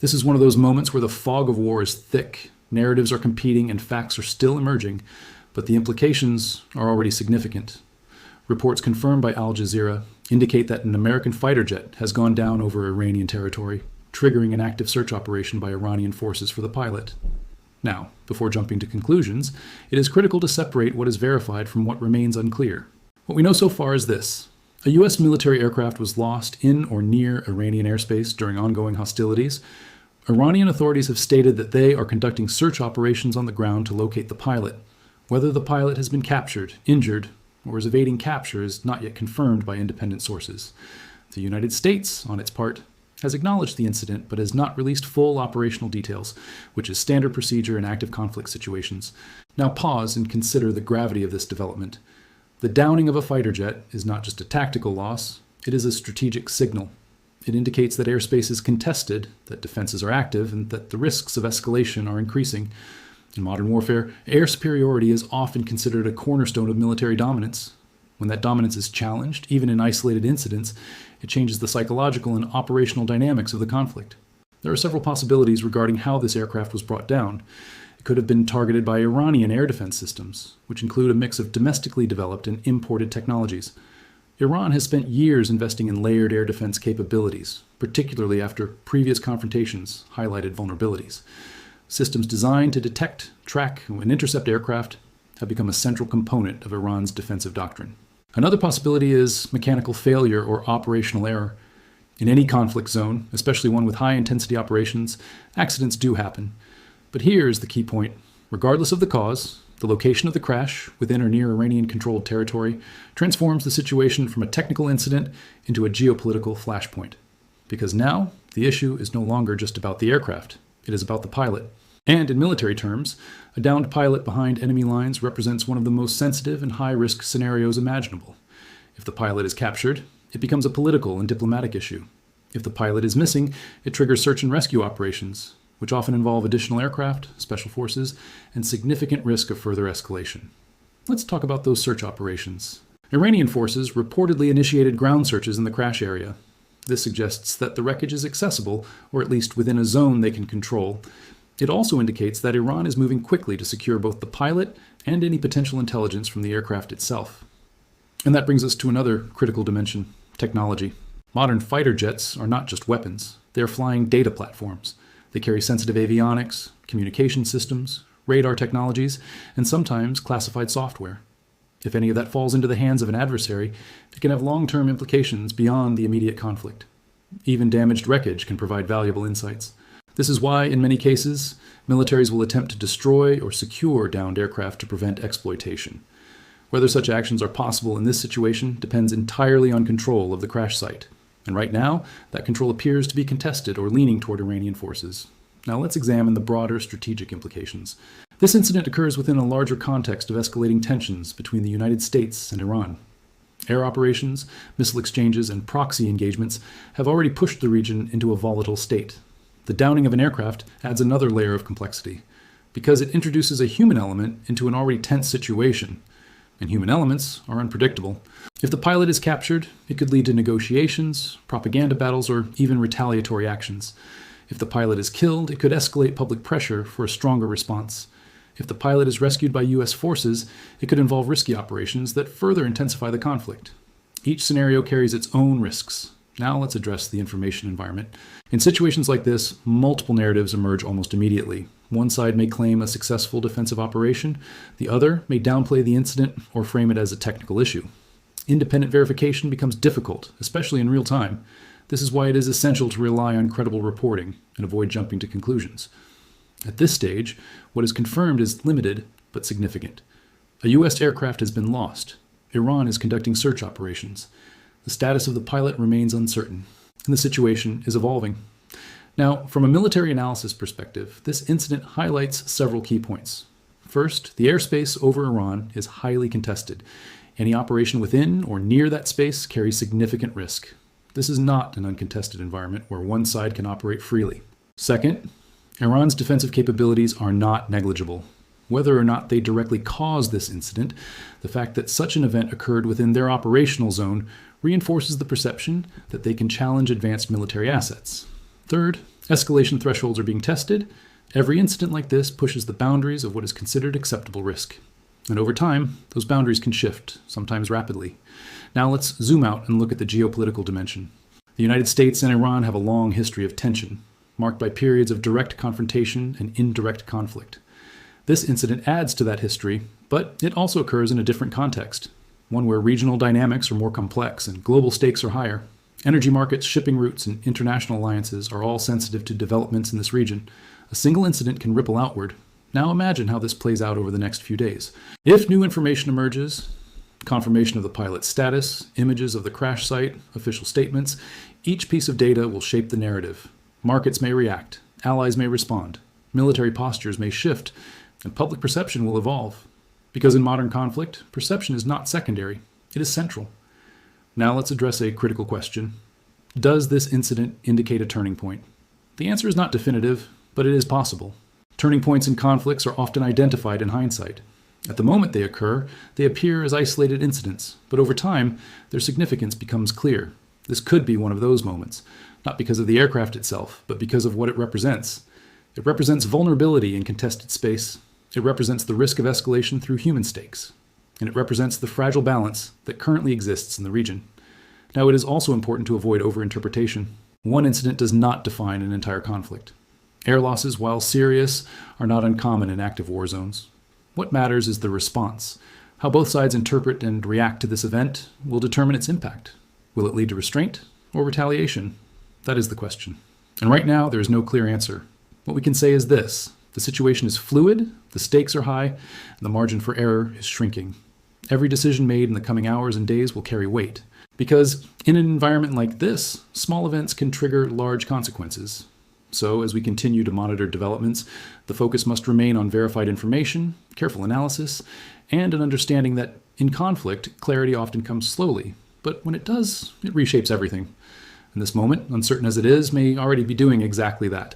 This is one of those moments where the fog of war is thick, narratives are competing, and facts are still emerging, but the implications are already significant. Reports confirmed by Al Jazeera indicate that an American fighter jet has gone down over Iranian territory, triggering an active search operation by Iranian forces for the pilot. Now, before jumping to conclusions, it is critical to separate what is verified from what remains unclear. What we know so far is this. A U.S. military aircraft was lost in or near Iranian airspace during ongoing hostilities. Iranian authorities have stated that they are conducting search operations on the ground to locate the pilot. Whether the pilot has been captured, injured, or is evading capture is not yet confirmed by independent sources. The United States, on its part, has acknowledged the incident but has not released full operational details, which is standard procedure in active conflict situations. Now pause and consider the gravity of this development. The downing of a fighter jet is not just a tactical loss, it is a strategic signal. It indicates that airspace is contested, that defenses are active, and that the risks of escalation are increasing. In modern warfare, air superiority is often considered a cornerstone of military dominance. When that dominance is challenged, even in isolated incidents, it changes the psychological and operational dynamics of the conflict. There are several possibilities regarding how this aircraft was brought down. It could have been targeted by Iranian air defense systems, which include a mix of domestically developed and imported technologies. Iran has spent years investing in layered air defense capabilities, particularly after previous confrontations highlighted vulnerabilities. Systems designed to detect, track, and intercept aircraft have become a central component of Iran's defensive doctrine. Another possibility is mechanical failure or operational error. In any conflict zone, especially one with high-intensity operations, accidents do happen. But here is the key point. Regardless of the cause, the location of the crash, within or near Iranian-controlled territory, transforms the situation from a technical incident into a geopolitical flashpoint. Because now, the issue is no longer just about the aircraft. It is about the pilot. And in military terms, a downed pilot behind enemy lines represents one of the most sensitive and high-risk scenarios imaginable. If the pilot is captured, it becomes a political and diplomatic issue. If the pilot is missing, it triggers search and rescue operations, which often involve additional aircraft, special forces, and significant risk of further escalation. Let's talk about those search operations. Iranian forces reportedly initiated ground searches in the crash area. This suggests that the wreckage is accessible, or at least within a zone they can control. It also indicates that Iran is moving quickly to secure both the pilot and any potential intelligence from the aircraft itself. And that brings us to another critical dimension, technology. Modern fighter jets are not just weapons, they are flying data platforms. They carry sensitive avionics, communication systems, radar technologies, and sometimes classified software. If any of that falls into the hands of an adversary, it can have long-term implications beyond the immediate conflict. Even damaged wreckage can provide valuable insights. This is why, in many cases, militaries will attempt to destroy or secure downed aircraft to prevent exploitation. Whether such actions are possible in this situation depends entirely on control of the crash site. And right now, that control appears to be contested or leaning toward Iranian forces. Now let's examine the broader strategic implications. This incident occurs within a larger context of escalating tensions between the United States and Iran. Air operations, missile exchanges, and proxy engagements have already pushed the region into a volatile state. The downing of an aircraft adds another layer of complexity, because it introduces a human element into an already tense situation, and human elements are unpredictable. If the pilot is captured, it could lead to negotiations, propaganda battles, or even retaliatory actions. If the pilot is killed, it could escalate public pressure for a stronger response. If the pilot is rescued by U.S. forces, it could involve risky operations that further intensify the conflict. Each scenario carries its own risks. Now let's address the information environment. In situations like this, multiple narratives emerge almost immediately. One side may claim a successful defensive operation, the other may downplay the incident or frame it as a technical issue. Independent verification becomes difficult, especially in real time. This is why it is essential to rely on credible reporting and avoid jumping to conclusions. At this stage, what is confirmed is limited but significant. A U.S. aircraft has been lost. Iran is conducting search operations. The status of the pilot remains uncertain, and the situation is evolving. Now, from a military analysis perspective, this incident highlights several key points. First, the airspace over Iran is highly contested. Any operation within or near that space carries significant risk. This is not an uncontested environment where one side can operate freely. Second, Iran's defensive capabilities are not negligible. Whether or not they directly caused this incident, the fact that such an event occurred within their operational zone reinforces the perception that they can challenge advanced military assets. Third, Escalation thresholds are being tested. Every incident like this pushes the boundaries of what is considered acceptable risk. And over time, those boundaries can shift, sometimes rapidly. Now let's zoom out and look at the geopolitical dimension. The United States and Iran have a long history of tension, marked by periods of direct confrontation and indirect conflict. This incident adds to that history, but it also occurs in a different context, one where regional dynamics are more complex and global stakes are higher. Energy markets, shipping routes, and international alliances are all sensitive to developments in this region. A single incident can ripple outward. Now imagine how this plays out over the next few days. If new information emerges, confirmation of the pilot's status, images of the crash site, official statements, each piece of data will shape the narrative. Markets may react, allies may respond, military postures may shift, and public perception will evolve. Because in modern conflict, perception is not secondary, it is central. Now let's address a critical question. Does this incident indicate a turning point? The answer is not definitive, but it is possible. Turning points in conflicts are often identified in hindsight. At the moment they occur, they appear as isolated incidents, but over time, their significance becomes clear. This could be one of those moments, not because of the aircraft itself, but because of what it represents. It represents vulnerability in contested space. It represents the risk of escalation through human stakes. And it represents the fragile balance that currently exists in the region. Now, it is also important to avoid overinterpretation. One incident does not define an entire conflict. Air losses, while serious, are not uncommon in active war zones. What matters is the response. How both sides interpret and react to this event will determine its impact. Will it lead to restraint or retaliation? That is the question. And right now, there is no clear answer. What we can say is this: the situation is fluid, the stakes are high, and the margin for error is shrinking. Every decision made in the coming hours and days will carry weight. Because in an environment like this, small events can trigger large consequences. So, as we continue to monitor developments, the focus must remain on verified information, careful analysis, and an understanding that in conflict, clarity often comes slowly. But when it does, it reshapes everything. And this moment, uncertain as it is, may already be doing exactly that.